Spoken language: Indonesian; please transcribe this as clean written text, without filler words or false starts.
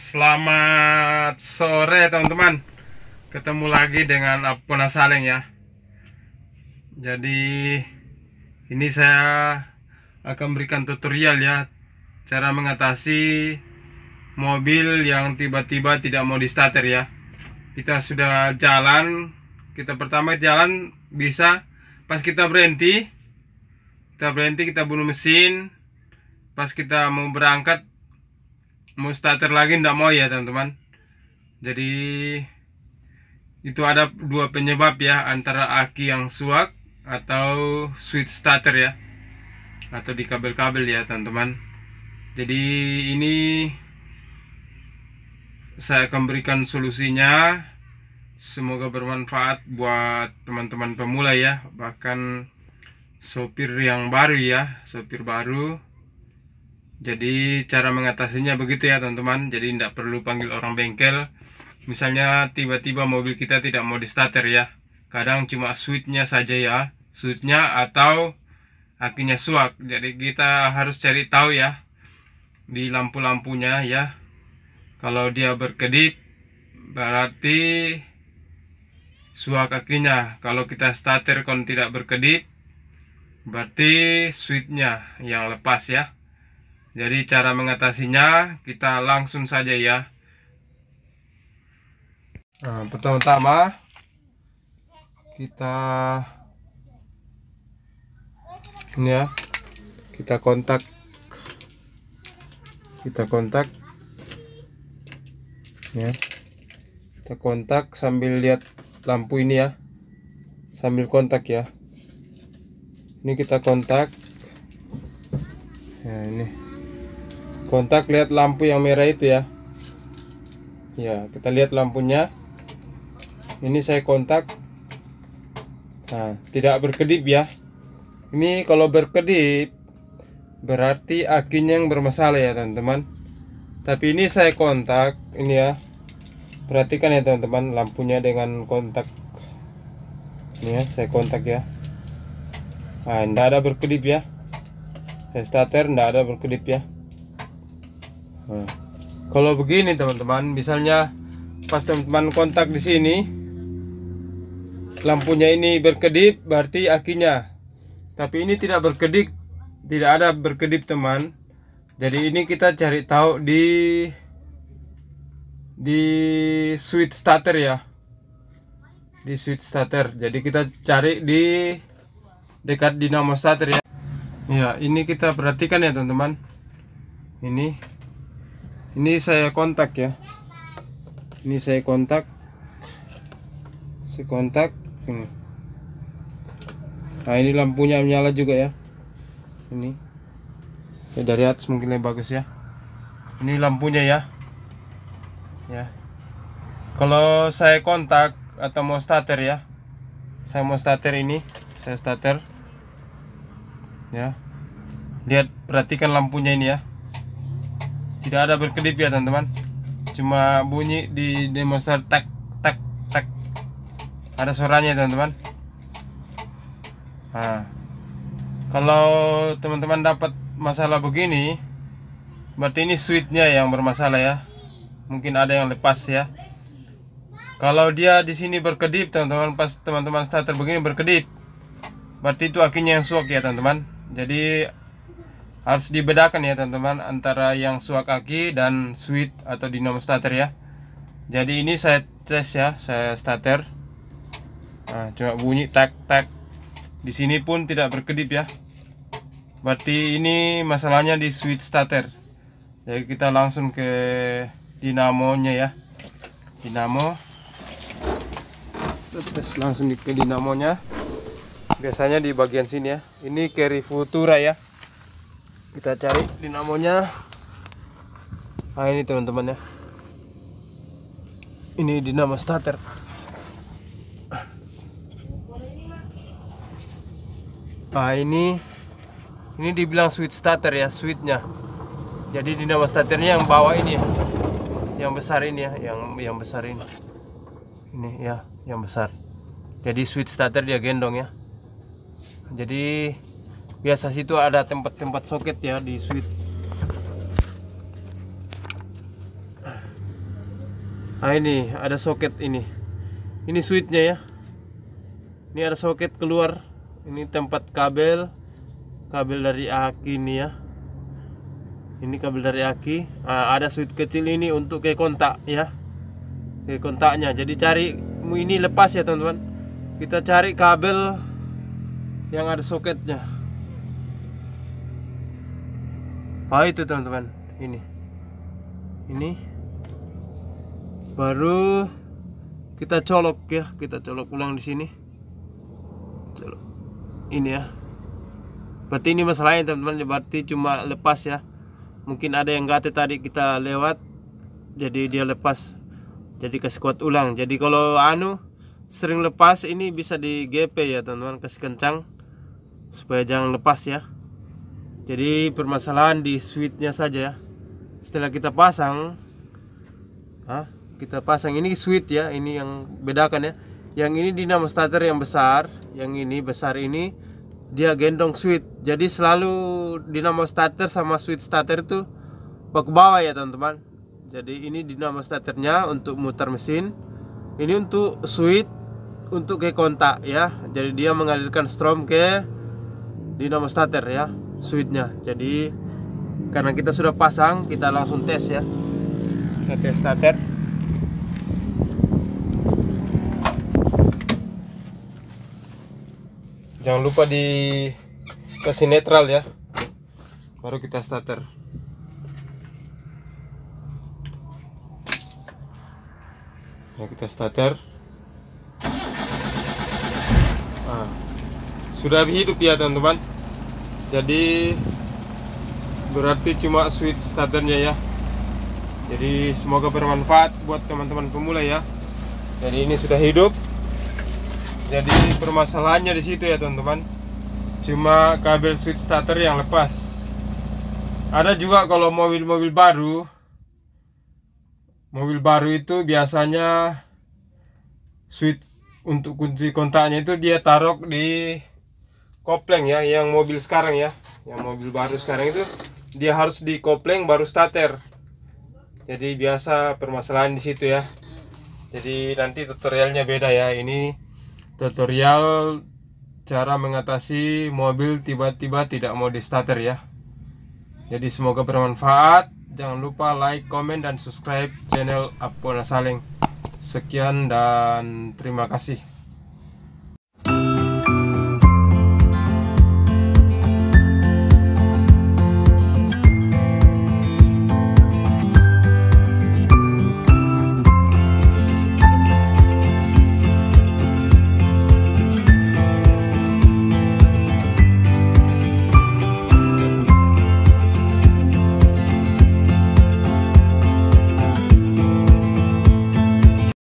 Selamat sore teman-teman. Ketemu lagi dengan Apona Saleng ya. Jadi ini saya akan berikan tutorial ya, cara mengatasi mobil yang tiba-tiba tidak mau di starter ya. Kita sudah jalan, kita pertama jalan bisa, pas kita berhenti kita bunuh mesin. Pas kita mau berangkat mau starter lagi ndak mau ya teman-teman. Jadi itu ada dua penyebab ya, antara aki yang suak atau switch starter ya, atau di kabel-kabel ya teman-teman. Jadi ini saya akan berikan solusinya, semoga bermanfaat buat teman-teman pemula ya, bahkan sopir yang baru ya, sopir baru. Jadi cara mengatasinya begitu ya teman-teman. Jadi tidak perlu panggil orang bengkel. Misalnya tiba-tiba mobil kita tidak mau di starter ya, kadang cuma switchnya saja ya, switchnya atau akinya suak. Jadi kita harus cari tahu ya di lampu-lampunya ya. Kalau dia berkedip berarti suak akinya. Kalau kita starter kalau tidak berkedip berarti switchnya yang lepas ya. Jadi cara mengatasinya kita langsung saja ya. Nah, pertama-tama kita ini ya, kita kontak ya. Kita kontak sambil lihat lampu ini ya, sambil kontak ya. Ini kita kontak ya, ini kontak, lihat lampu yang merah itu ya. Ya, kita lihat lampunya. Ini saya kontak. Nah, tidak berkedip ya. Ini kalau berkedip berarti akinya yang bermasalah ya teman-teman. Tapi ini saya kontak ini ya. Perhatikan ya teman-teman, lampunya dengan kontak. Ini ya, saya kontak ya. Nah, tidak ada berkedip ya. Saya starter, tidak ada berkedip ya. Nah, kalau begini teman-teman, misalnya pas teman-teman kontak di sini, lampunya ini berkedip, berarti akinya. Tapi ini tidak berkedip, tidak ada berkedip teman. Jadi ini kita cari tahu di switch starter ya, di switch starter. Jadi kita cari di dekat dinamo starter ya. Ya, ini kita perhatikan ya teman-teman. Ini saya kontak ya. Ini saya kontak. Ini. Nah, ini lampunya menyala juga ya. Ini. Ya, dari atas mungkin lebih bagus ya. Ini lampunya ya. Ya. Kalau saya kontak atau mau starter ya. Saya mau starter ini, saya starter. Ya. Lihat, perhatikan lampunya ini ya. Tidak ada berkedip ya teman-teman, cuma bunyi di demonstrar tak tak tak, ada suaranya teman-teman. Nah, kalau teman-teman dapat masalah begini berarti ini switchnya yang bermasalah ya, mungkin ada yang lepas ya. Kalau dia di sini berkedip teman-teman, pas teman-teman starter begini berkedip, berarti itu akinya yang suak ya teman-teman. Jadi harus dibedakan ya teman-teman antara yang suak aki dan switch atau dinamo starter ya. Jadi ini saya tes ya, saya starter. Nah, cuma bunyi tak tak. Di sini pun tidak berkedip ya. Berarti ini masalahnya di switch starter. Jadi kita langsung ke dinamonya ya. Dinamo. Tes langsung ke dinamonya. Biasanya di bagian sini ya. Ini carry Futura ya. Kita cari dinamonya. Nah, ini teman-teman ya. Ini dinamo starter. Nah, ini dibilang switch starter ya, switchnya. Jadi dinamo starternya yang bawah ini ya. Yang besar ini ya, yang besar ini. Ini ya, yang besar. Jadi switch starter dia gendong ya. Jadi biasa situ ada tempat-tempat soket ya di switch. Nah ini ada soket ini switchnya ya. Ini ada soket keluar. Ini tempat kabel dari aki ini ya. Ini kabel dari aki. Nah, ada switch kecil ini untuk ke kontak ya, ke kontaknya. Jadi cari ini lepas ya teman-teman. Kita cari kabel yang ada soketnya. Itu teman-teman. Ini baru kita colok ya. Kita colok ulang di sini. Colok. Ini ya. Berarti ini masalahnya teman-teman. Berarti cuma lepas ya. Mungkin ada yang gate tadi kita lewat, jadi dia lepas. Jadi kasih kuat ulang. Jadi kalau sering lepas, ini bisa di GP ya teman-teman, kasih kencang supaya jangan lepas ya. Jadi permasalahan di switchnya saja ya. Setelah kita pasang, ini switch ya. Ini yang bedakan ya. Yang ini dinamo starter yang besar, yang ini besar ini dia gendong switch. Jadi selalu dinamo starter sama switch starter itu ke bawah ya teman-teman. Jadi ini dinamo starternya untuk mutar mesin. Ini untuk switch untuk ke kontak ya. Jadi dia mengalirkan strom ke dinamo starter ya, switchnya. Jadi karena kita sudah pasang, kita langsung tes ya. Kita tes starter. Jangan lupa kasih netral ya, baru kita starter. Ya, kita starter. Sudah hidup ya teman-teman. Jadi berarti cuma switch starternya ya. Jadi semoga bermanfaat buat teman-teman pemula ya. Jadi ini sudah hidup. Jadi permasalahannya di situ ya teman-teman. Cuma kabel switch starter yang lepas. Ada juga kalau mobil-mobil baru itu biasanya switch untuk kunci kontaknya itu dia taruh di kopleng ya. Yang mobil sekarang ya, yang mobil baru sekarang itu dia harus di kopleng baru starter. Jadi biasa permasalahan di situ ya. Jadi nanti tutorialnya beda ya. Ini tutorial cara mengatasi mobil tiba-tiba tidak mau di starter ya. Jadi semoga bermanfaat. Jangan lupa like, komen, dan subscribe channel Apona Saleng. Sekian dan terima kasih.